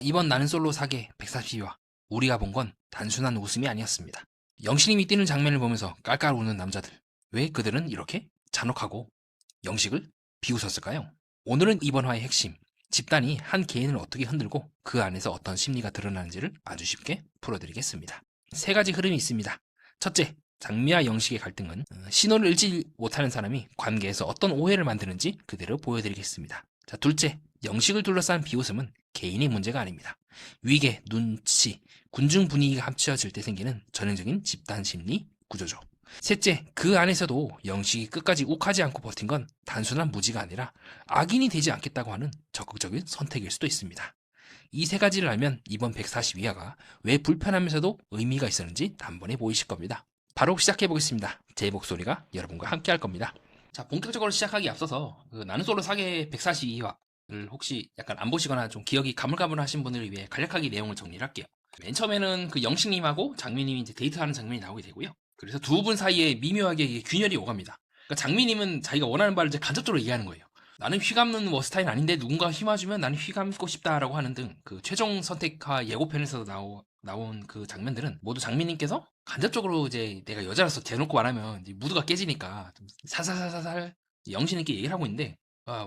이번 나는 솔로 사계 142화 우리가 본 건 단순한 웃음이 아니었습니다. 영신님이 뛰는 장면을 보면서 깔깔 웃는 남자들. 왜 그들은 이렇게 잔혹하고 영식을 비웃었을까요? 오늘은 이번 화의 핵심, 집단이 한 개인을 어떻게 흔들고 그 안에서 어떤 심리가 드러나는지를 아주 쉽게 풀어드리겠습니다. 세 가지 흐름이 있습니다. 첫째, 장미와 영식의 갈등은 신호를 읽지 못하는 사람이 관계에서 어떤 오해를 만드는지 그대로 보여드리겠습니다. 자, 둘째, 영식을 둘러싼 비웃음은 개인의 문제가 아닙니다. 위계, 눈치, 군중 분위기가 합쳐질 때 생기는 전형적인 집단 심리 구조죠. 셋째, 그 안에서도 영식이 끝까지 욱하지 않고 버틴 건 단순한 무지가 아니라 악인이 되지 않겠다고 하는 적극적인 선택일 수도 있습니다. 이 세 가지를 알면 이번 142화가 왜 불편하면서도 의미가 있었는지 단번에 보이실 겁니다. 바로 시작해보겠습니다. 제 목소리가 여러분과 함께 할 겁니다. 자, 본격적으로 시작하기 앞서서 나는 솔로 사계 142화를 혹시 약간 안 보시거나 좀 기억이 가물가물하신 분들을 위해 간략하게 내용을 정리를 할게요. 맨 처음에는 그 영식님하고 장미님이 이제 데이트하는 장면이 나오게 되고요. 그래서 두 분 사이에 미묘하게 이게 균열이 오갑니다. 그러니까 장미님은 자기가 원하는 바를 이제 간접적으로 얘기하는 거예요. 나는 휘감는 뭐 스타일 아닌데 누군가 휘마주면 나는 휘감고 싶다라고 하는 등 그 최종 선택과 예고편에서 나온 그 장면들은 모두 장미님께서 간접적으로 이제 내가 여자라서 대놓고 말하면 이제 무드가 깨지니까 좀 살살살살 영식님께 얘기를 하고 있는데,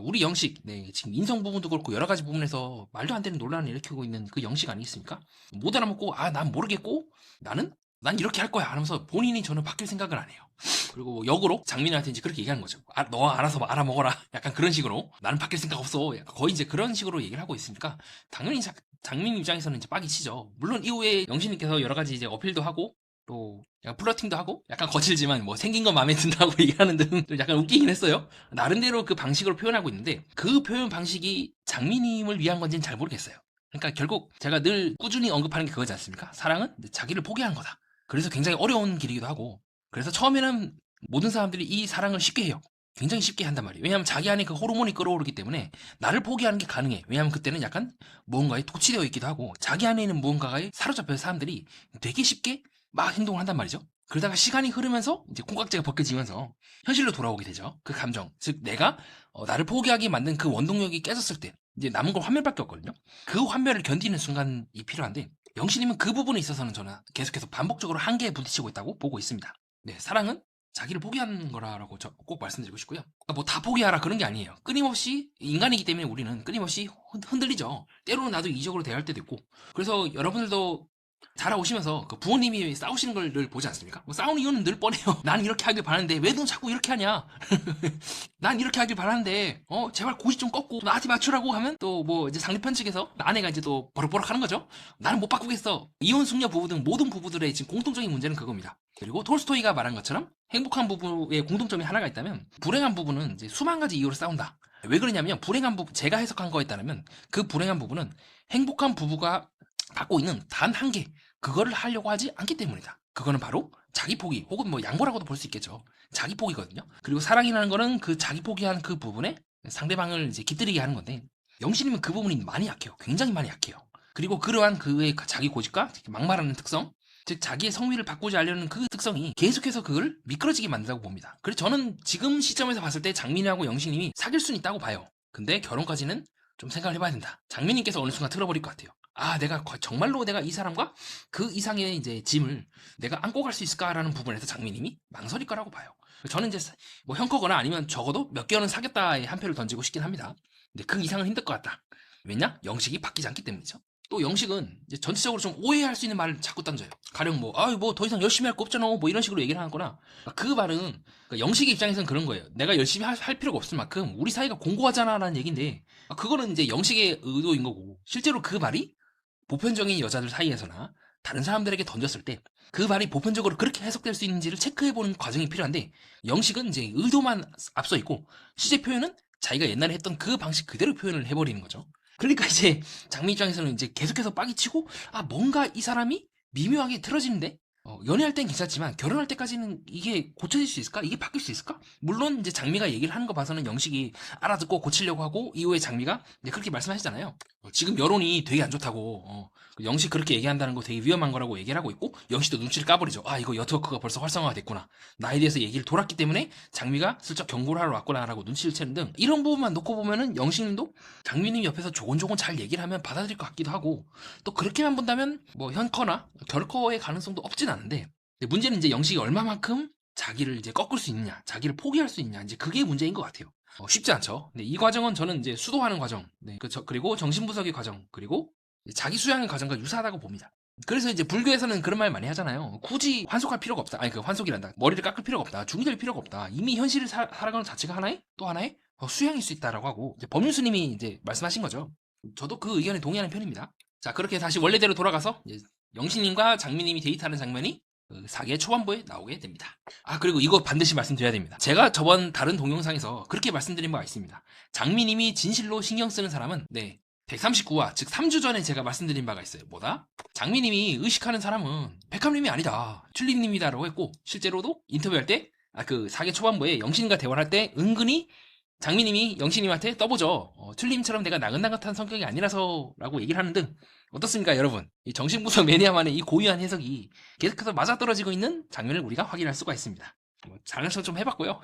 우리 영식, 네, 지금 인성 부분도 그렇고 여러 가지 부분에서 말도 안 되는 논란을 일으키고 있는 그 영식 아니겠습니까? 못 알아먹고 난 모르겠고 난 이렇게 할 거야 하면서 본인이 저는 바뀔 생각을 안 해요. 그리고 역으로 장민한테 이제 그렇게 얘기하는 거죠. 너 알아서 알아먹어라. 약간 그런 식으로. 나는 바뀔 생각 없어. 약간 거의 이제 그런 식으로 얘기를 하고 있으니까 당연히 장민 입장에서는 이제 빡이 치죠. 물론 이후에 영신님께서 여러 가지 이제 어필도 하고 또 약간 플러팅도 하고 약간 거칠지만 뭐 생긴 거 마음에 든다고 얘기하는 등 좀 약간 웃기긴 했어요. 나름대로 그 방식으로 표현하고 있는데 그 표현 방식이 장미님을 위한 건지는 잘 모르겠어요. 그러니까 결국 제가 늘 꾸준히 언급하는 게 그거지 않습니까? 사랑은 자기를 포기하는 거다. 그래서 굉장히 어려운 길이기도 하고, 그래서 처음에는 모든 사람들이 이 사랑을 쉽게 해요. 굉장히 쉽게 한단 말이에요. 왜냐하면 자기 안에 그 호르몬이 끌어오르기 때문에 나를 포기하는 게 가능해. 왜냐하면 그때는 약간 무언가에 도취되어 있기도 하고 자기 안에 있는 무언가에 사로잡혀서 사람들이 되게 쉽게 막 행동을 한단 말이죠. 그러다가 시간이 흐르면서 이제 콩깍지가 벗겨지면서 현실로 돌아오게 되죠. 그 감정, 즉 내가 나를 포기하게 만든 그 원동력이 깨졌을 때 이제 남은 건 환멸밖에 없거든요. 그 환멸을 견디는 순간이 필요한데, 영신님은 그 부분에 있어서는 저는 계속해서 반복적으로 한계에 부딪히고 있다고 보고 있습니다. 네, 사랑은 자기를 포기하는 거라고 꼭 말씀드리고 싶고요. 그러니까 뭐 다 포기하라 그런 게 아니에요. 끊임없이 인간이기 때문에 우리는 끊임없이 흔들리죠. 때로는 나도 이적으로 대할 때도 있고. 그래서 여러분들도 자라오시면서 그 부모님이 싸우시는 걸 늘 보지 않습니까? 뭐 싸우는 이유는 늘 뻔해요. 난 이렇게 하길 바라는데 왜 너 자꾸 이렇게 하냐? 난 이렇게 하길 바라는데 제발 고시 좀 꺾고 나한테 맞추라고 하면 또 뭐 이제 상대편 측에서 아내가 이제 또 버럭버럭 하는 거죠. 나는 못 바꾸겠어. 이혼 숙녀 부부 등 모든 부부들의 지금 공통적인 문제는 그겁니다. 그리고 톨스토이가 말한 것처럼 행복한 부부의 공통점이 하나가 있다면 불행한 부부는 이제 수만 가지 이유로 싸운다. 왜 그러냐면 불행한 부부, 제가 해석한 거에 따르면 그 불행한 부부는 행복한 부부가 갖고 있는 단 한 개, 그거를 하려고 하지 않기 때문이다. 그거는 바로 자기 포기 혹은 뭐 양보라고도 볼 수 있겠죠. 자기 포기거든요. 그리고 사랑이라는 거는 그 자기 포기한 그 부분에 상대방을 이제 깃들이게 하는 건데, 영신님은 그 부분이 많이 약해요. 굉장히 많이 약해요. 그리고 그러한 그의 자기 고집과 막말하는 특성, 즉 자기의 성위를 바꾸지 않으려는 그 특성이 계속해서 그걸 미끄러지게 만든다고 봅니다. 그래서 저는 지금 시점에서 봤을 때 장민이하고 영신님이 사귈 수는 있다고 봐요. 근데 결혼까지는 좀 생각을 해봐야 된다. 장민님께서 어느 순간 틀어버릴 것 같아요. 정말로 내가 이 사람과 그 이상의 이제 짐을 내가 안고 갈 수 있을까라는 부분에서 장미님이 망설일 거라고 봐요. 저는 이제 뭐 형커거나 아니면 적어도 몇 개월은 사겠다에 한 표를 던지고 싶긴 합니다. 근데 그 이상은 힘들 것 같다. 왜냐? 영식이 바뀌지 않기 때문이죠. 또 영식은 이제 전체적으로 좀 오해할 수 있는 말을 자꾸 던져요. 가령 뭐 더 이상 열심히 할 거 없잖아. 뭐 이런 식으로 얘기를 하거나. 그 말은 그러니까 영식의 입장에서는 그런 거예요. 내가 열심히 할 필요가 없을 만큼 우리 사이가 공고하잖아라는 얘기인데, 그거는 이제 영식의 의도인 거고, 실제로 그 말이 보편적인 여자들 사이에서나 다른 사람들에게 던졌을 때 그 말이 보편적으로 그렇게 해석될 수 있는지를 체크해보는 과정이 필요한데, 영식은 이제 의도만 앞서 있고 실제 표현은 자기가 옛날에 했던 그 방식 그대로 표현을 해버리는 거죠. 그러니까 이제 장미 입장에서는 이제 계속해서 빡이 치고, 뭔가 이 사람이 미묘하게 틀어지는데, 연애할 땐 괜찮지만 결혼할 때까지는 이게 고쳐질 수 있을까? 이게 바뀔 수 있을까? 물론 이제 장미가 얘기를 하는 거 봐서는 영식이 알아듣고 고치려고 하고, 이후에 장미가 이제 그렇게 말씀하시잖아요. 지금 여론이 되게 안 좋다고. 영식 그렇게 얘기한다는 거 되게 위험한 거라고 얘기를 하고 있고, 영식도 눈치를 까버리죠. 아, 이거 여트워크가 벌써 활성화가 됐구나. 나에 대해서 얘기를 돌았기 때문에 장미가 슬쩍 경고를 하러 왔구나라고 눈치를 채는 등, 이런 부분만 놓고 보면은 영식님도 장미님 옆에서 조곤조곤 잘 얘기를 하면 받아들일 것 같기도 하고, 또 그렇게만 본다면 뭐 현커나 결커의 가능성도 없진 않은데, 근데 문제는 이제 영식이 얼마만큼 자기를 이제 꺾을 수 있냐, 자기를 포기할 수 있냐, 이제 그게 문제인 것 같아요. 쉽지 않죠. 근데 이 과정은 저는 이제 수도하는 과정, 네, 그리고 정신분석의 과정, 그리고 자기 수양의 과정과 유사하다고 봅니다. 그래서 이제 불교에서는 그런 말 많이 하잖아요. 굳이 환속할 필요가 없다. 아니, 그 환속이란다. 머리를 깎을 필요가 없다. 중이 될 필요가 없다. 이미 현실을 살아가는 자체가 하나의 또 하나의 수양일 수 있다라고 하고, 이제 법륜스님이 이제 말씀하신 거죠. 저도 그 의견에 동의하는 편입니다. 자, 그렇게 다시 원래대로 돌아가서 이제 영신님과 장미님이 데이트하는 장면이 그 사계 초반부에 나오게 됩니다. 아, 그리고 이거 반드시 말씀드려야 됩니다. 제가 저번 다른 동영상에서 그렇게 말씀드린 바가 있습니다. 장미님이 진실로 신경 쓰는 사람은, 네, 139화, 즉 3주 전에 제가 말씀드린 바가 있어요. 뭐다? 장미님이 의식하는 사람은 백합님이 아니다, 튤립님이다라고 했고, 실제로도 인터뷰할 때, 그 사계 초반부에 영신과 대화를 할 때 은근히 장미님이 영신님한테 떠보죠. 튤립님처럼 내가 나긋나긋한 성격이 아니라서라고 얘기를 하는 등, 어떻습니까, 여러분? 이 정신분석 매니아만의 이 고유한 해석이 계속해서 맞아떨어지고 있는 장면을 우리가 확인할 수가 있습니다. 장난처럼 좀 해봤고요.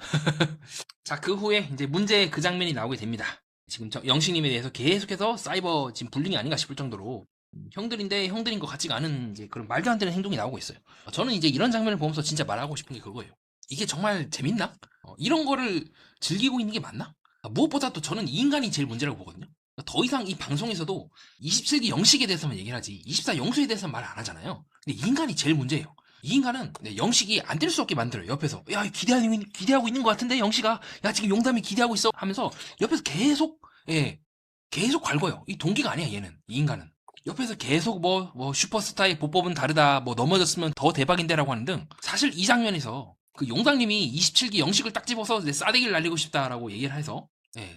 자, 그 후에 이제 문제의 그 장면이 나오게 됩니다. 지금 영식님에 대해서 계속해서 사이버 지금 불링이 아닌가 싶을 정도로 형들인데 형들인 것 같지가 않은 이제 그런 말도 안 되는 행동이 나오고 있어요. 저는 이제 이런 장면을 보면서 진짜 말하고 싶은 게 그거예요. 이게 정말 재밌나? 이런 거를 즐기고 있는 게 맞나? 무엇보다도 저는 이 인간이 제일 문제라고 보거든요. 더 이상 이 방송에서도 27기 영식에 대해서만 얘기를 하지 24 영수에 대해서는 말 안 하잖아요. 근데 이 인간이 제일 문제예요. 이 인간은 영식이 안 될 수 없게 만들어요. 옆에서 야, 기대하고 있는 것 같은데 영식아, 야, 지금 용담이 기대하고 있어 하면서 옆에서 계속, 계속 갉아요. 이 동기가 아니야, 얘는. 이 인간은 옆에서 계속 뭐 슈퍼스타의 보법은 다르다, 뭐 넘어졌으면 더 대박인데라고 하는 등, 사실 이 장면에서 그 용당님이 27기 영식을 딱 집어서 싸대기를 날리고 싶다라고 얘기를 해서,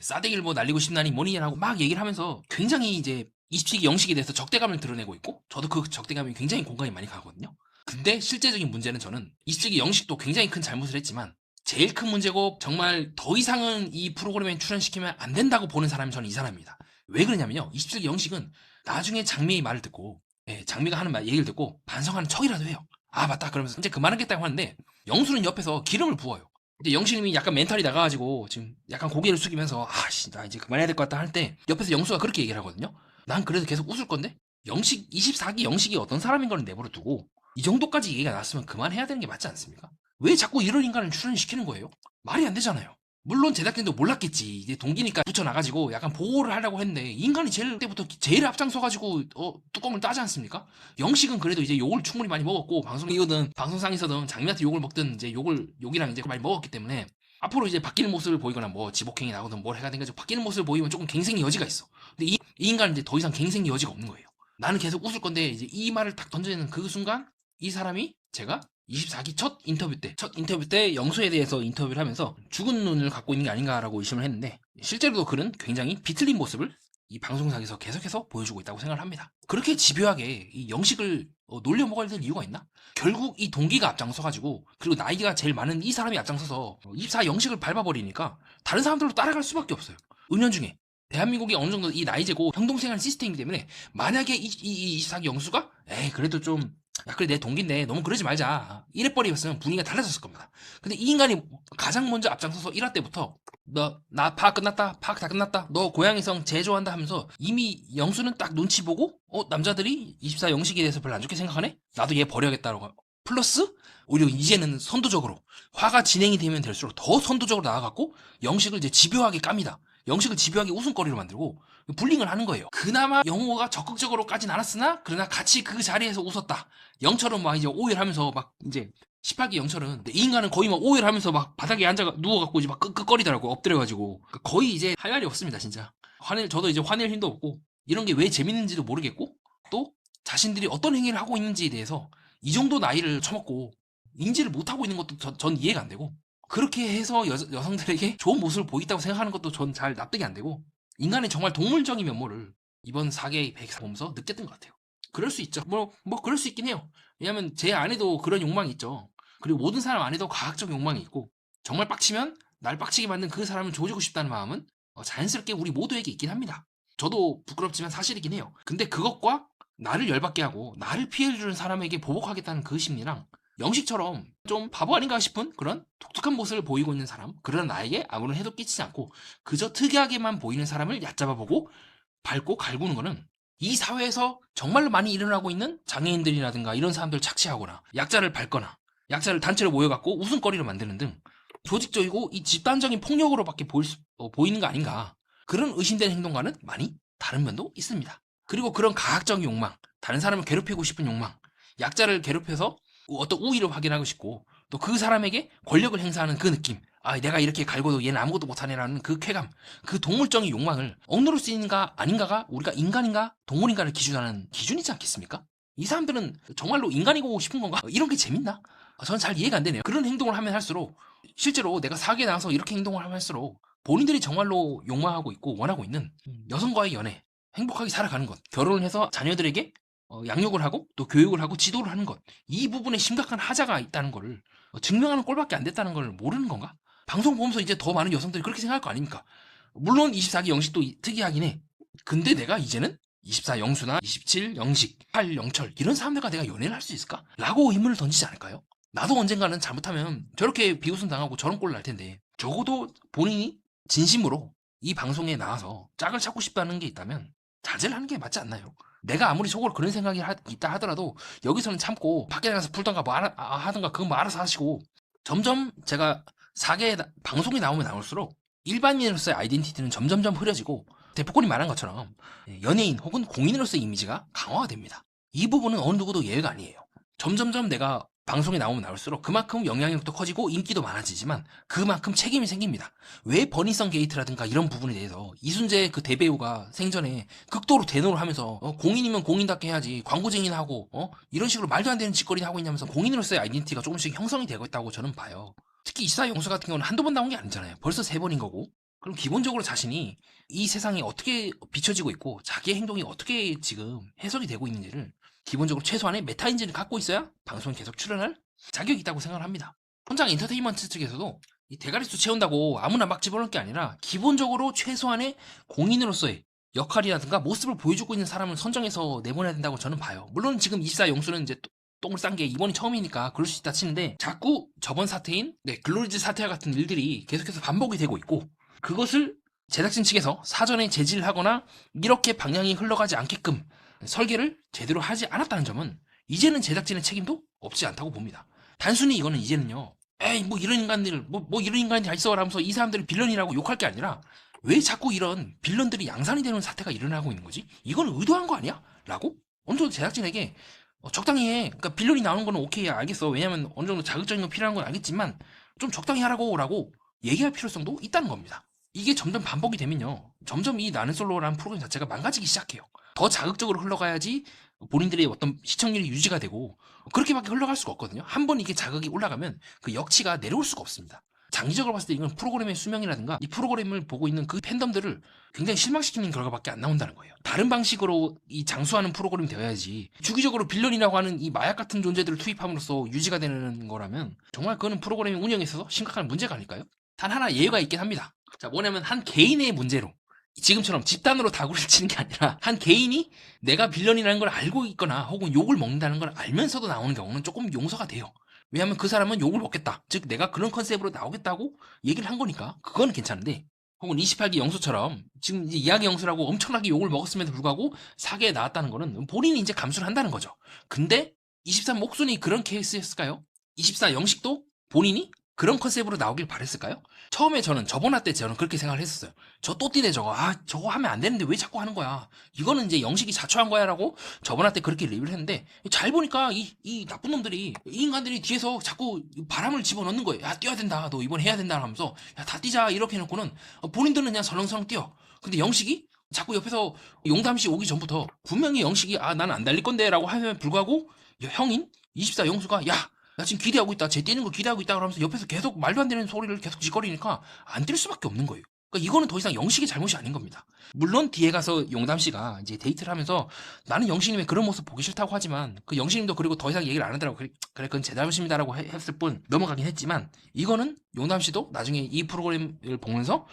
싸대기를 뭐 날리고 싶나니 뭐니라고 막 얘기를 하면서 굉장히 이제 27기 영식에 대해서 적대감을 드러내고 있고, 저도 그 적대감이 굉장히 공감이 많이 가거든요. 근데 실제적인 문제는, 저는 27기 영식도 굉장히 큰 잘못을 했지만 제일 큰 문제고 정말 더 이상은 이 프로그램에 출연시키면 안 된다고 보는 사람이 저는 이 사람입니다. 왜 그러냐면요, 27기 영식은 나중에 장미의 말을 듣고, 장미가 하는 얘기를 듣고 반성하는 척이라도 해요. 아, 맞다, 그러면서 이제 그만하겠다고 하는데, 영수는 옆에서 기름을 부어요. 근데 영식님이 약간 멘탈이 나가가지고 지금 약간 고개를 숙이면서 아씨, 나 이제 그만해야 될 것 같다 할 때, 옆에서 영수가 그렇게 얘기를 하거든요. 난 그래도 계속 웃을 건데, 영식 24기 영식이 어떤 사람인 걸 내버려 두고 이 정도까지 얘기가 났으면 그만해야 되는 게 맞지 않습니까? 왜 자꾸 이런 인간을 출연시키는 거예요? 말이 안 되잖아요. 물론 제작진도 몰랐겠지. 이제 동기니까 붙여놔가지고 약간 보호를 하려고 했는데, 이 인간이 제일 때부터 제일 앞장서가지고 뚜껑을 따지 않습니까? 영식은 그래도 이제 욕을 충분히 많이 먹었고, 방송이거든 방송상에서든 장미한테 욕을 먹든 이제 욕이랑 이제 많이 먹었기 때문에 앞으로 이제 바뀌는 모습을 보이거나 뭐 지복행위 나오든 뭘 해가 된가지고 바뀌는 모습을 보이면 조금 갱생의 여지가 있어. 근데 이 인간은 이제 더 이상 갱생의 여지가 없는 거예요. 나는 계속 웃을 건데, 이제 이 말을 딱 던져내는 그 순간 이 사람이, 제가 24기 첫 인터뷰 때 영수에 대해서 인터뷰를 하면서 죽은 눈을 갖고 있는 게 아닌가라고 의심을 했는데, 실제로도 그는 굉장히 비틀린 모습을 이 방송상에서 계속해서 보여주고 있다고 생각을 합니다. 그렇게 집요하게 이 영식을 놀려 먹어야 될 이유가 있나? 결국 이 동기가 앞장서가지고, 그리고 나이가 제일 많은 이 사람이 앞장서서 24 영식을 밟아버리니까 다른 사람들로 따라갈 수밖에 없어요. 은연중에 대한민국이 어느 정도 이 나이제고 형동생활 시스템이기 때문에, 만약에 이 24기 영수가 그래도 좀, 야, 그래, 내 동기인데 너무 그러지 말자, 이래버리였으면 분위기가 달라졌을 겁니다. 근데 이 인간이 가장 먼저 앞장서서 1화 때부터 나 파악 끝났다, 파악 다 끝났다, 너 고양이성 제조한다 하면서, 이미 영수는 딱 눈치 보고 남자들이 24 영식에 대해서 별로 안 좋게 생각하네? 나도 얘 버려야겠다라고. 플러스 오히려 이제는 선도적으로, 화가 진행이 되면 될수록 더 선도적으로 나아갔고 영식을 이제 집요하게 깝니다. 영식을 집요하게 웃음거리로 만들고 불링을 하는 거예요. 그나마 영호가 적극적으로까진 않았으나, 그러나 같이 그 자리에서 웃었다. 영철은 막 이제 오열하면서 막 이제 18기 영철은, 이 인간은 거의 막 오열하면서 막 바닥에 앉아 누워갖고 이제 막 끄끄거리더라고, 엎드려가지고. 거의 이제 할 말이 없습니다, 진짜. 저도 이제 화낼 힘도 없고, 이런 게 왜 재밌는지도 모르겠고, 또 자신들이 어떤 행위를 하고 있는지에 대해서 이 정도 나이를 처먹고 인지를 못하고 있는 것도 전 이해가 안 되고, 그렇게 해서 여성들에게 좋은 모습을 보이겠다고 생각하는 것도 전 잘 납득이 안 되고, 인간의 정말 동물적인 면모를 이번 4개 100 보면서 느꼈던 것 같아요. 그럴 수 있죠. 뭐 그럴 수 있긴 해요. 왜냐면 제 안에도 그런 욕망이 있죠. 그리고 모든 사람 안에도 과학적 욕망이 있고, 정말 빡치면 날 빡치게 만든 그 사람을 조지고 싶다는 마음은 자연스럽게 우리 모두에게 있긴 합니다. 저도 부끄럽지만 사실이긴 해요. 근데 그것과 나를 열받게 하고 나를 피해주는 사람에게 보복하겠다는 그 심리랑 영식처럼 좀 바보 아닌가 싶은 그런 독특한 모습을 보이고 있는 사람, 그런 나에게 아무런 해도 끼치지 않고 그저 특이하게만 보이는 사람을 얕잡아보고 밟고 갈구는 거는 이 사회에서 정말로 많이 일어나고 있는 장애인들이라든가 이런 사람들 착취하거나 약자를 밟거나 약자를 단체로 모여갖고 웃음거리로 만드는 등 조직적이고 이 집단적인 폭력으로밖에 보이는 거 아닌가, 그런 의심되는 행동과는 많이 다른 면도 있습니다. 그리고 그런 가학적 욕망, 다른 사람을 괴롭히고 싶은 욕망, 약자를 괴롭혀서 어떤 우위를 확인하고 싶고 또 그 사람에게 권력을 행사하는 그 느낌, 아 내가 이렇게 갈고도 얘는 아무것도 못하네라는 그 쾌감, 그 동물적인 욕망을 억누를 수 있는가 아닌가가 우리가 인간인가 동물인가를 기준하는 기준이지 않겠습니까? 이 사람들은 정말로 인간이고 싶은 건가? 이런 게 재밌나? 저는 잘 이해가 안 되네요. 그런 행동을 하면 할수록 실제로 내가 사회에 나가서 이렇게 행동을 하면 할수록 본인들이 정말로 욕망하고 있고 원하고 있는 여성과의 연애, 행복하게 살아가는 것, 결혼을 해서 자녀들에게 양육을 하고 또 교육을 하고 지도를 하는 것, 이 부분에 심각한 하자가 있다는 거를 증명하는 꼴밖에 안 됐다는 걸 모르는 건가? 방송 보면서 이제 더 많은 여성들이 그렇게 생각할 거 아닙니까? 물론 24기 영식도 특이하긴 해. 근데 내가 이제는 24 영수나 27 영식, 8 영철 이런 사람들과 내가 연애를 할 수 있을까? 라고 의문을 던지지 않을까요? 나도 언젠가는 잘못하면 저렇게 비웃음 당하고 저런 꼴을 날 텐데 적어도 본인이 진심으로 이 방송에 나와서 짝을 찾고 싶다는 게 있다면 자제를 하는 게 맞지 않나요? 내가 아무리 속으로 그런 생각이 있다 하더라도 여기서는 참고 밖에 나가서 풀던가 뭐 하던가 그건 뭐 알아서 하시고, 점점 제가 사계 방송이 나오면 나올수록 일반인으로서의 아이덴티티는 점점점 흐려지고 대포권이 말한 것처럼 연예인 혹은 공인으로서의 이미지가 강화가 됩니다. 이 부분은 어느 누구도 예외가 아니에요. 점점점 내가 방송에 나오면 나올수록 그만큼 영향력도 커지고 인기도 많아지지만 그만큼 책임이 생깁니다. 왜 버니성 게이트라든가 이런 부분에 대해서 이순재 그 대배우가 생전에 극도로 대노를 하면서 공인이면 공인답게 해야지 광고쟁이나 하고 이런 식으로 말도 안 되는 짓거리 하고 있냐면서 공인으로서의 아이덴티티가 조금씩 형성이 되고 있다고 저는 봐요. 특히 24 영수 같은 경우는 한두 번 나온 게 아니잖아요. 벌써 3번인 거고. 그럼 기본적으로 자신이 이 세상에 어떻게 비춰지고 있고 자기의 행동이 어떻게 지금 해석이 되고 있는지를 기본적으로 최소한의 메타인지를 갖고 있어야 방송에 계속 출연할 자격이 있다고 생각을 합니다. 현장 엔터테인먼트 측에서도 이 대가리수 채운다고 아무나 막 집어넣을 게 아니라 기본적으로 최소한의 공인으로서의 역할이라든가 모습을 보여주고 있는 사람을 선정해서 내보내야 된다고 저는 봐요. 물론 지금 24 영수는 이제 똥을 싼 게 이번이 처음이니까 그럴 수 있다 치는데 자꾸 저번 사태인 글로리즈 사태와 같은 일들이 계속해서 반복이 되고 있고 그것을 제작진 측에서 사전에 제지를 하거나 이렇게 방향이 흘러가지 않게끔 설계를 제대로 하지 않았다는 점은 이제는 제작진의 책임도 없지 않다고 봅니다. 단순히 이거는 이제는요, 에이 뭐 이런 인간들 뭐 이런 인간이 다 있어 라면서 이 사람들을 빌런이라고 욕할 게 아니라 왜 자꾸 이런 빌런들이 양산이 되는 사태가 일어나고 있는 거지? 이건 의도한 거 아니야? 라고 어느 정도 제작진에게 적당히 해. 그러니까 빌런이 나오는 거는 오케이 알겠어. 왜냐면 어느 정도 자극적인 거 필요한 건 알겠지만 좀 적당히 하라고 얘기할 필요성도 있다는 겁니다. 이게 점점 반복이 되면요, 점점 이 나는 솔로라는 프로그램 자체가 망가지기 시작해요. 더 자극적으로 흘러가야지 본인들의 어떤 시청률이 유지가 되고 그렇게밖에 흘러갈 수가 없거든요. 한번 이게 자극이 올라가면 그 역치가 내려올 수가 없습니다. 장기적으로 봤을 때 이건 프로그램의 수명이라든가 이 프로그램을 보고 있는 그 팬덤들을 굉장히 실망시키는 결과밖에 안 나온다는 거예요. 다른 방식으로 이 장수하는 프로그램이 되어야지 주기적으로 빌런이라고 하는 이 마약 같은 존재들을 투입함으로써 유지가 되는 거라면 정말 그거는 프로그램 운영에 있어서 심각한 문제가 아닐까요? 단 하나 예외가 있긴 합니다. 자, 뭐냐면 한 개인의 문제로 지금처럼 집단으로 다구를 치는 게 아니라 한 개인이 내가 빌런이라는 걸 알고 있거나 혹은 욕을 먹는다는 걸 알면서도 나오는 경우는 조금 용서가 돼요. 왜냐하면 그 사람은 욕을 먹겠다, 즉 내가 그런 컨셉으로 나오겠다고 얘기를 한 거니까 그거는 괜찮은데, 혹은 28기 영수처럼 지금 이제 이야기 영수라고 엄청나게 욕을 먹었음에도 불구하고 사계에 나왔다는 거는 본인이 이제 감수를 한다는 거죠. 근데 23 목순이 그런 케이스였을까요? 24 영식도 본인이 그런 컨셉으로 나오길 바랬을까요? 처음에 저는 저번 화 때 저는 그렇게 생각을 했었어요. 저 또띠네 저거 저거 하면 안 되는데 왜 자꾸 하는 거야, 이거는 이제 영식이 자초한 거야 라고 저번 화 때 그렇게 리뷰를 했는데, 잘 보니까 이 나쁜 놈들이 이 인간들이 뒤에서 자꾸 바람을 집어넣는 거예요. 야 뛰어야 된다, 너 이번 해야 된다 하면서 야 다 뛰자 이렇게 해놓고는 본인들은 그냥 설렁설렁 뛰어. 근데 영식이 자꾸 옆에서 용담씨 오기 전부터 분명히 영식이 나는 안 달릴 건데 라고 하면 불구하고 형인 24 영수가 나 지금 기대하고 있다, 쟤 뛰는 거 기대하고 있다 그러면서 옆에서 계속 말도 안 되는 소리를 계속 짓거리니까 안 뛸 수밖에 없는 거예요. 그러니까 이거는 더 이상 영식의 잘못이 아닌 겁니다. 물론 뒤에 가서 용담씨가 이제 데이트를 하면서 나는 영식님의 그런 모습 보기 싫다고 하지만 그 영식님도 그리고 더 이상 얘기를 안 하더라고. 그래 그건 제 잘못입니다 라고 했을 뿐 넘어가긴 했지만, 이거는 용담씨도 나중에 이 프로그램을 보면서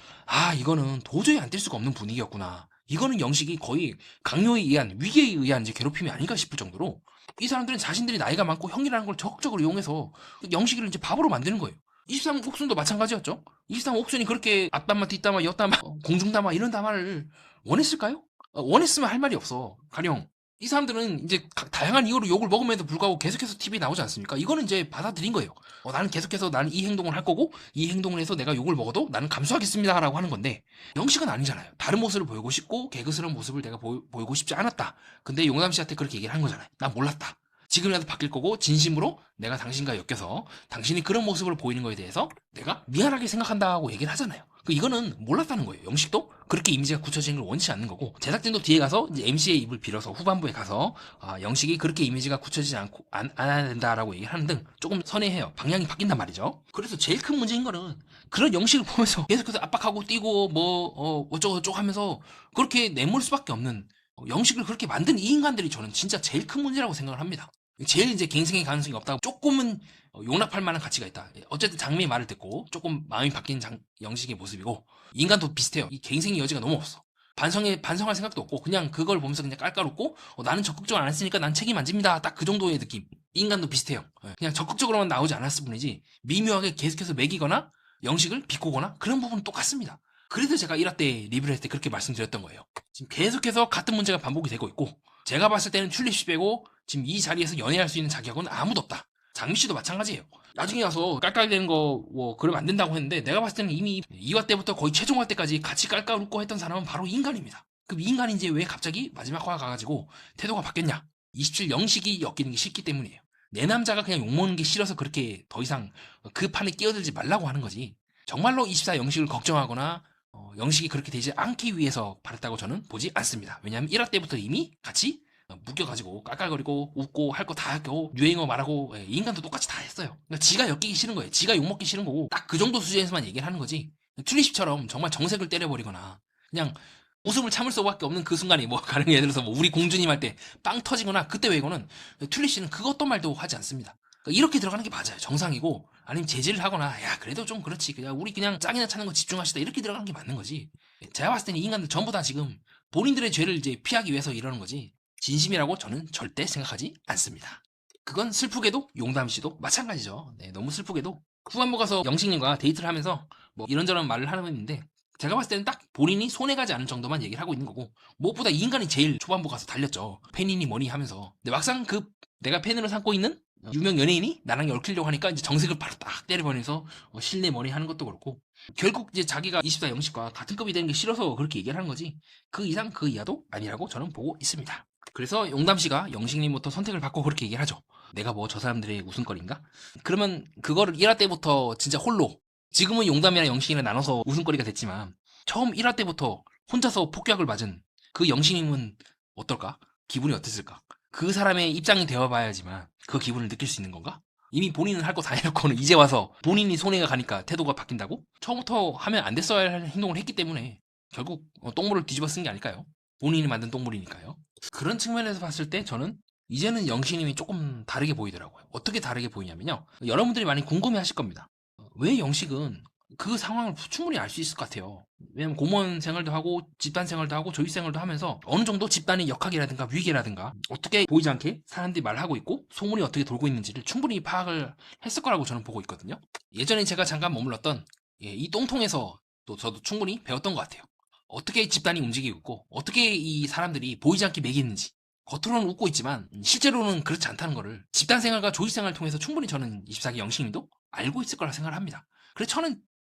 이거는 도저히 안 뛸 수가 없는 분위기였구나, 이거는 영식이 거의 강요에 의한, 위계에 의한 이제 괴롭힘이 아닌가 싶을 정도로 이 사람들은 자신들이 나이가 많고 형이라는 걸 적극적으로 이용해서 영식이를 이제 바보로 만드는 거예요. 23 옥순도 마찬가지였죠. 23 옥순이 그렇게 앞담화 뒷담화 엿담화 공중담화 이런 담화를 원했을까요? 원했으면 할 말이 없어. 가령 이 사람들은 이제 다양한 이유로 욕을 먹음에도 불구하고 계속해서 TV에 나오지 않습니까? 이거는 이제 받아들인 거예요. 나는 계속해서 나는 이 행동을 할 거고 이 행동을 해서 내가 욕을 먹어도 나는 감수하겠습니다 라고 하는 건데, 영식은 아니잖아요. 다른 모습을 보이고 싶고 개그스러운 모습을 내가 보이고 싶지 않았다. 근데 용담 씨한테 그렇게 얘기를 한 거잖아요. 난 몰랐다. 지금이라도 바뀔 거고 진심으로 내가 당신과 엮여서 당신이 그런 모습을 보이는 거에 대해서 내가 미안하게 생각한다고 얘기를 하잖아요. 이거는 몰랐다는 거예요. 영식도 그렇게 이미지가 굳혀지는 걸 원치 않는 거고, 제작진도 뒤에 가서 이제 MC의 입을 빌어서 후반부에 가서 영식이 그렇게 이미지가 굳혀지지 않고 않아야 된다라고 얘기를 하는 등 조금 선회해요. 방향이 바뀐단 말이죠. 그래서 제일 큰 문제인 거는 그런 영식을 보면서 계속해서 압박하고 뛰고 뭐 어쩌고저쩌고 하면서 그렇게 내몰 수밖에 없는 영식을 그렇게 만든 이 인간들이 저는 진짜 제일 큰 문제라고 생각을 합니다. 제일 이제 갱생의 가능성이 없다고, 조금은 용납할 만한 가치가 있다. 어쨌든 장미의 말을 듣고 조금 마음이 바뀐 영식의 모습이고, 인간도 비슷해요. 이 갱생의 여지가 너무 없어. 반성할 생각도 없고 그냥 그걸 보면서 그냥 깔깔 웃고 나는 적극적으로 안 했으니까 난 책임 안 집니다. 딱 그 정도의 느낌. 인간도 비슷해요. 그냥 적극적으로만 나오지 않았을 뿐이지 미묘하게 계속해서 매기거나 영식을 비꼬거나 그런 부분은 똑같습니다. 그래서 제가 1화 때 리뷰를 했을 때 그렇게 말씀드렸던 거예요. 지금 계속해서 같은 문제가 반복이 되고 있고, 제가 봤을 때는 튤립씨 빼고 지금 이 자리에서 연애할 수 있는 자격은 아무도 없다. 장미씨도 마찬가지예요. 나중에 와서 깔깔대는 거 그러면 안 된다고 했는데, 내가 봤을 때는 이미 2화 때부터 거의 최종화 때까지 같이 깔깔 웃고 했던 사람은 바로 인간입니다. 그럼 이 인간이 이제 왜 갑자기 마지막 화 가가지고 태도가 바뀌었냐? 27 영식이 엮이는 게 싫기 때문이에요. 내 남자가 그냥 욕먹는 게 싫어서 그렇게 더 이상 그 판에 끼어들지 말라고 하는 거지, 정말로 24 영식을 걱정하거나 영식이 그렇게 되지 않기 위해서 바랬다고 저는 보지 않습니다. 왜냐하면 1화 때부터 이미 같이 묶여가지고 깔깔거리고 웃고 할 거 다 하고 유행어 말하고 인간도 똑같이 다 했어요. 그러니까 지가 엮이기 싫은 거예요. 지가 욕먹기 싫은 거고, 딱 그 정도 수준에서만 얘기를 하는 거지, 튤립씨처럼 정말 정색을 때려버리거나 그냥 웃음을 참을 수밖에 없는 그 순간이 가령 예를 들어서 우리 공주님 할 때 빵 터지거나 그때 외고는 튤립씨는 그것도 말도 하지 않습니다. 그러니까 이렇게 들어가는 게 맞아요. 정상이고, 아니면 제지를 하거나 야 그래도 좀 그렇지, 그냥 우리 그냥 짝이나 찾는 거 집중하시다, 이렇게 들어가는 게 맞는 거지. 제가 봤을 때는 이 인간들 전부 다 지금 본인들의 죄를 이제 피하기 위해서 이러는 거지, 진심이라고 저는 절대 생각하지 않습니다. 그건 슬프게도 용담씨도 마찬가지죠. 네, 너무 슬프게도 후반부 가서 영식님과 데이트를 하면서 이런저런 말을 하는 있는데, 제가 봤을 때는 딱 본인이 손해가지 않을 정도만 얘기를 하고 있는 거고, 무엇보다 이 인간이 제일 초반부 가서 달렸죠. 팬이니 뭐니 하면서. 근데 막상 내가 팬으로 삼고 있는 유명 연예인이 나랑 얽히려고 하니까 이제 정색을 바로 딱 때려버리면서 실내 머리 하는 것도 그렇고, 결국 이제 자기가 24 영식과 같은 급이 되는 게 싫어서 그렇게 얘기를 하는 거지, 그 이상 그 이하도 아니라고 저는 보고 있습니다. 그래서 용담씨가 영식님부터 선택을 받고 그렇게 얘기를 하죠. 내가 저 사람들의 웃음거리인가? 그러면 그거를 1화 때부터 진짜 홀로, 지금은 용담이랑 영식이랑 나눠서 웃음거리가 됐지만 처음 1화 때부터 혼자서 폭격을 맞은 그 영식님은 어떨까? 기분이 어땠을까? 그 사람의 입장이 되어봐야지만 그 기분을 느낄 수 있는 건가? 이미 본인은 할 거 다 해놓고는 이제 와서 본인이 손해가 가니까 태도가 바뀐다고? 처음부터 하면 안 됐어야 할 행동을 했기 때문에 결국 똥물을 뒤집어 쓴 게 아닐까요? 본인이 만든 똥물이니까요. 그런 측면에서 봤을 때 저는 이제는 영식님이 조금 다르게 보이더라고요. 어떻게 다르게 보이냐면요, 여러분들이 많이 궁금해 하실 겁니다. 왜 영식은 그 상황을 충분히 알 수 있을 것 같아요. 왜냐면 공무원 생활도 하고 집단 생활도 하고 조직 생활도 하면서 어느 정도 집단의 역학이라든가 위계라든가 어떻게 보이지 않게 사람들이 말하고 있고 소문이 어떻게 돌고 있는지를 충분히 파악을 했을 거라고 저는 보고 있거든요. 예전에 제가 잠깐 머물렀던 이 똥통에서 또 저도 충분히 배웠던 것 같아요. 어떻게 집단이 움직이고 있고 어떻게 이 사람들이 보이지 않게 매기는지. 겉으로는 웃고 있지만 실제로는 그렇지 않다는 거를 집단 생활과 조직 생활을 통해서 충분히 저는 24기 영식님도 알고 있을 거라 생각을 합니다.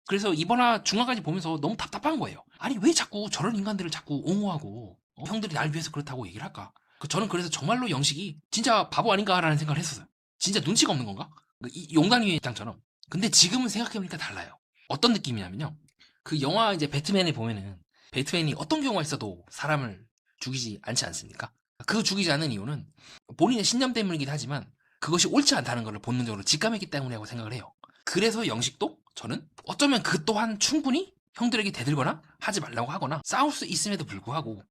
그래서 이번화 중화까지 보면서 너무 답답한 거예요. 아니 왜 자꾸 저런 인간들을 자꾸 옹호하고 형들이 날 위해서 그렇다고 얘기를 할까? 저는 그래서 정말로 영식이 진짜 바보 아닌가라는 생각을 했었어요. 진짜 눈치가 없는 건가? 이 용단이의 입장처럼. 근데 지금은 생각해보니까 달라요. 어떤 느낌이냐면요, 그 영화 이제 배트맨에 보면은 배트맨이 어떤 경우가 있어도 사람을 죽이지 않지 않습니까? 그 죽이지 않는 이유는 본인의 신념 때문이긴 하지만 그것이 옳지 않다는 것을 본능적으로 직감했기 때문이라고 생각을 해요. 그래서 영식도 저는 어쩌면 그 또한 충분히 형들에게 대들거나 하지 말라고 하거나 싸울 수 있음에도 불구하고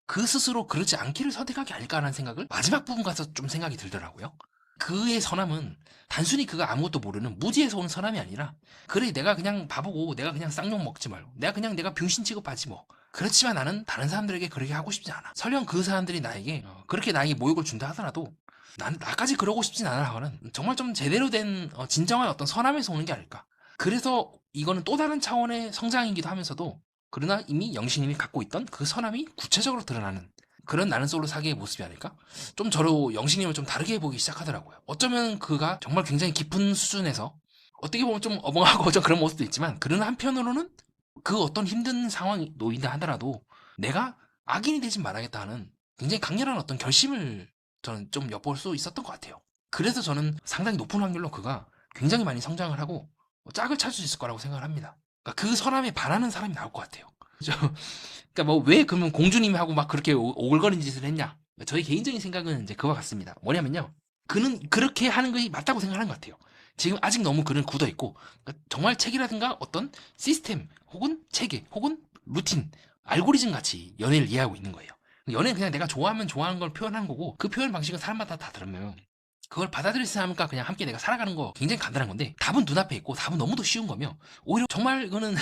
그 스스로 그렇지 않기를 선택한 게 아닐까라는 생각을 마지막 부분 가서 좀 생각이 들더라고요. 그의 선함은 단순히 그가 아무것도 모르는 무지에서 온 선함이 아니라, 그래 내가 그냥 바보고 내가 그냥 쌍욕 먹지 말고 내가 병신 취급하지 뭐, 그렇지만 나는 다른 사람들에게 그렇게 하고 싶지 않아. 설령 그 사람들이 나에게 그렇게 나에게 모욕을 준다 하더라도 나는 나까지 그러고 싶진 않아 하거는 정말 좀 제대로 된 진정한 어떤 선함에서 오는 게 아닐까. 그래서 이거는 또 다른 차원의 성장이기도 하면서도 그러나 이미 영신님이 갖고 있던 그 선함이 구체적으로 드러나는 그런 나는 솔로 사계의 모습이 아닐까? 좀 저로 영신님을 좀 다르게 보기 시작하더라고요. 어쩌면 그가 정말 굉장히 깊은 수준에서 어떻게 보면 좀 어벙하고 좀 그런 모습도 있지만 그러나 한편으로는 그 어떤 힘든 상황이 놓인다 하더라도 내가 악인이 되지 말아야겠다 하는 굉장히 강렬한 어떤 결심을 저는 좀 엿볼 수 있었던 것 같아요. 그래서 저는 상당히 높은 확률로 그가 굉장히 많이 성장을 하고 짝을 찾을 수 있을 거라고 생각을 합니다. 그러니까 그 선함에 반하는 사람이 나올 것 같아요. 그죠? 그러니까 뭐 왜 그러면 공주님하고 막 그렇게 오글거리는 짓을 했냐? 저희 개인적인 생각은 이제 그와 같습니다. 뭐냐면요. 그는 그렇게 하는 것이 맞다고 생각하는 것 같아요. 지금 아직 너무 그는 굳어 있고 그러니까 정말 책이라든가 어떤 시스템 혹은 체계 혹은 루틴 알고리즘 같이 연애를 이해하고 있는 거예요. 연애는 그냥 내가 좋아하면 좋아하는 걸 표현하는 거고 그 표현 방식은 사람마다 다 다르면 그걸 받아들일 사람과 그냥 함께 내가 살아가는 거 굉장히 간단한 건데 답은 눈앞에 있고 답은 너무도 쉬운 거며 오히려 정말 이거는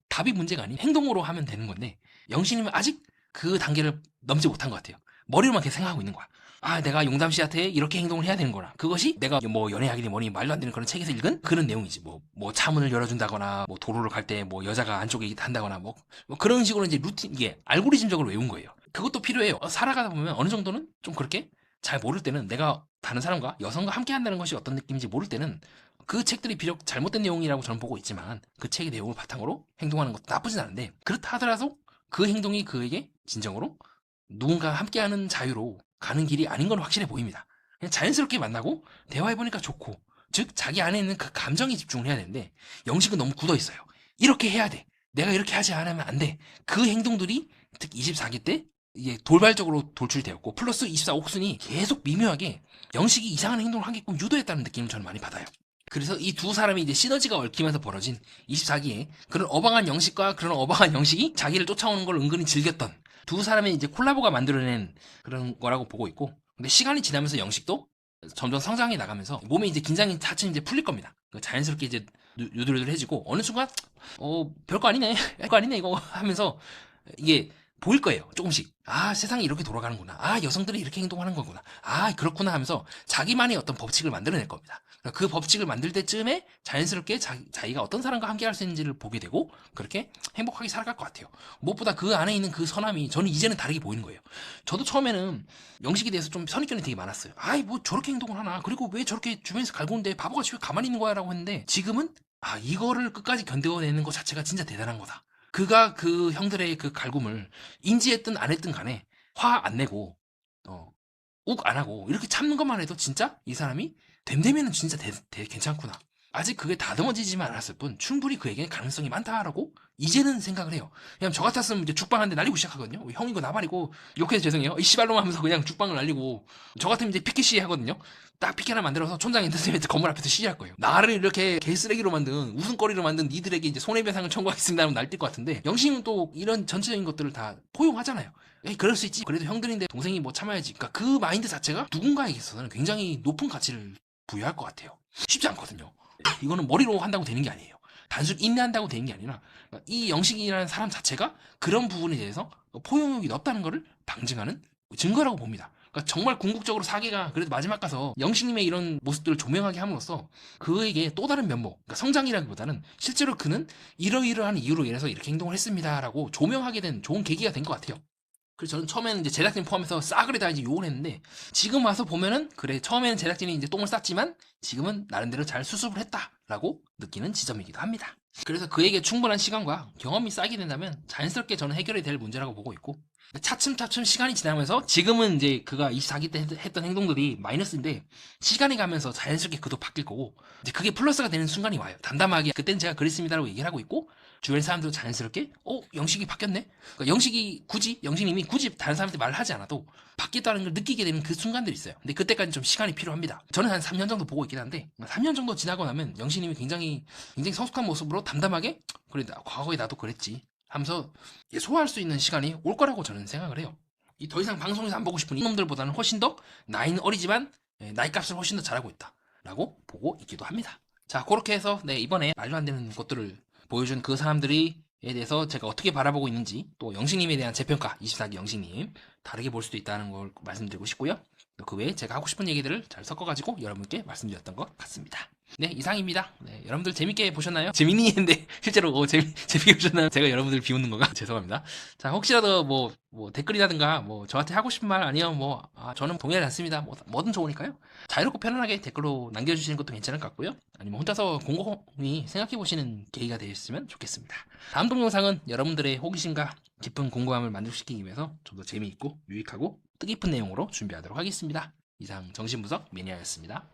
답이 문제가 아닌 행동으로 하면 되는 건데 영신님은 아직 그 단계를 넘지 못한 것 같아요. 머리로만 계속 생각하고 있는 거야. 아, 내가 용담 씨한테 이렇게 행동을 해야 되는 거나 그것이 내가 뭐 연애하기니 뭐니 말도 안 되는 그런 책에서 읽은 그런 내용이지. 뭐 차문을 열어준다거나 뭐 도로를 갈 때 뭐 여자가 안쪽에 한다거나 뭐 그런 식으로 이제 루틴 이게 알고리즘적으로 외운 거예요. 그것도 필요해요. 살아가다 보면 어느 정도는 좀 그렇게 잘 모를 때는 내가 다른 사람과 여성과 함께 한다는 것이 어떤 느낌인지 모를 때는 그 책들이 비록 잘못된 내용이라고 저는 보고 있지만 그 책의 내용을 바탕으로 행동하는 것도 나쁘진 않은데 그렇다 하더라도 그 행동이 그에게 진정으로 누군가 함께하는 자유로 가는 길이 아닌 건 확실해 보입니다. 그냥 자연스럽게 만나고 대화해보니까 좋고 즉 자기 안에 있는 그 감정에 집중을 해야 되는데 영식은 너무 굳어 있어요. 이렇게 해야 돼. 내가 이렇게 하지 않으면 안 돼. 그 행동들이 특히 24기 때 이게 돌발적으로 돌출되었고 플러스 24 옥순이 계속 미묘하게 영식이 이상한 행동을 하게끔 유도했다는 느낌을 저는 많이 받아요. 그래서 이 두 사람이 이제 시너지가 얽히면서 벌어진 24기에 그런 어방한 영식과 그런 어방한 영식이 자기를 쫓아오는 걸 은근히 즐겼던 두 사람의 이제 콜라보가 만들어낸 그런 거라고 보고 있고 근데 시간이 지나면서 영식도 점점 성장해 나가면서 몸에 이제 긴장이 차츰 이제 풀릴 겁니다. 자연스럽게 이제 유들유들해지고 어느 순간 별거 아니네 별거 아니네 이거 하면서 이게 보일 거예요. 조금씩. 아, 세상이 이렇게 돌아가는구나. 아, 여성들이 이렇게 행동하는 거구나. 아, 그렇구나 하면서 자기만의 어떤 법칙을 만들어낼 겁니다. 그 법칙을 만들 때쯤에 자연스럽게 자기가 어떤 사람과 함께 할 수 있는지를 보게 되고 그렇게 행복하게 살아갈 것 같아요. 무엇보다 그 안에 있는 그 선함이 저는 이제는 다르게 보이는 거예요. 저도 처음에는 영식에 대해서 좀 선입견이 되게 많았어요. 아이, 뭐 저렇게 행동을 하나. 그리고 왜 저렇게 주변에서 갈구는데 바보같이 왜 가만히 있는 거야? 라고 했는데 지금은 아, 이거를 끝까지 견뎌내는 것 자체가 진짜 대단한 거다. 그가 그 형들의 그 갈굼을 인지했든 안 했든 간에 화 안 내고 욱 안 하고 이렇게 참는 것만 해도 진짜 이 사람이 됨되면은 진짜 괜찮구나. 아직 그게 다듬어지지만 않았을 뿐 충분히 그에게 가능성이 많다라고 이제는 생각을 해요. 그냥 저 같았으면 이제 죽방한테 날리고 시작하거든요. 형이고 나발이고 욕해서 죄송해요. 이 씨발놈 하면서 그냥 죽방을 날리고 저 같으면 이제 피켓 시위 하거든요. 딱 피켓 하나 만들어서 촌장 엔터테인먼트 건물 앞에서 시위할 거예요. 나를 이렇게 개쓰레기로 만든 웃음거리로 만든 니들에게 이제 손해배상을 청구하겠습니다 하면 날뛸 것 같은데 영신은 또 이런 전체적인 것들을 다 포용하잖아요. 에이, 그럴 수 있지. 그래도 형들인데 동생이 뭐 참아야지. 그러니까 그 마인드 자체가 누군가에게 있어서는 굉장히 높은 가치를 부여할 것 같아요. 쉽지 않거든요. 이거는 머리로 한다고 되는 게 아니에요. 단순히 인내한다고 되는 게 아니라 이 영식이라는 사람 자체가 그런 부분에 대해서 포용력이 높다는 것을 방증하는 증거라고 봅니다. 그러니까 정말 궁극적으로 사계가 그래도 마지막 가서 영식님의 이런 모습들을 조명하게 함으로써 그에게 또 다른 면모, 그러니까 성장이라기보다는 실제로 그는 이러이러한 이유로 인해서 이렇게 행동을 했습니다라고 조명하게 된 좋은 계기가 된 것 같아요. 그래서 저는 처음에는 이제 제작진 포함해서 싸그리 다 이제 욕을 했는데 지금 와서 보면은 그래 처음에는 제작진이 이제 똥을 쌌지만 지금은 나름대로 잘 수습을 했다라고 느끼는 지점이기도 합니다. 그래서 그에게 충분한 시간과 경험이 쌓이게 된다면 자연스럽게 저는 해결이 될 문제라고 보고 있고 차츰차츰 시간이 지나면서 지금은 이제 그가 24기 때 했던 행동들이 마이너스인데 시간이 가면서 자연스럽게 그도 바뀔 거고 이제 그게 플러스가 되는 순간이 와요. 담담하게 그땐 제가 그랬습니다라고 얘기를 하고 있고 주변 사람들도 자연스럽게 영식이 바뀌었네. 그러니까 영식님이 굳이 다른 사람한테 말을 하지 않아도 바뀌었다는 걸 느끼게 되는 그 순간들이 있어요. 근데 그때까지 좀 시간이 필요합니다. 저는 한 3년 정도 보고 있긴 한데 3년 정도 지나고 나면 영식님이 굉장히 성숙한 모습으로 담담하게 그래 과거에 나도 그랬지 하면서 소화할 수 있는 시간이 올 거라고 저는 생각을 해요. 이 더 이상 방송에서 안 보고 싶은 이놈들보다는 훨씬 더 나이는 어리지만 나이값을 훨씬 더 잘하고 있다라고 보고 있기도 합니다. 자, 그렇게 해서 이번에 말도 안 되는 것들을 보여준 그 사람들이 대해서 제가 어떻게 바라보고 있는지, 또 영식님에 대한 재평가, 24기 영식님 다르게 볼 수도 있다는 걸 말씀드리고 싶고요. 또 그 외에 제가 하고 싶은 얘기들을 잘 섞어가지고 여러분께 말씀드렸던 것 같습니다. 네, 이상입니다. 네, 여러분들 재밌게 보셨나요? 재밌니 했는데 실제로 재밌게 보셨나요? 제가 여러분들 비웃는 건가? 죄송합니다. 자, 혹시라도 뭐 댓글이라든가 뭐 저한테 하고 싶은 말 아니면 저는 동의하지 않습니다. 뭐든 좋으니까요. 자유롭고 편안하게 댓글로 남겨주시는 것도 괜찮을 것 같고요. 아니면 혼자서 곰곰이 생각해보시는 계기가 되셨으면 좋겠습니다. 다음 동영상은 여러분들의 호기심과 깊은 궁금함을 만족시키기 위해서 좀 더 재미있고 유익하고 뜻깊은 내용으로 준비하도록 하겠습니다. 이상 정신분석 매니아였습니다.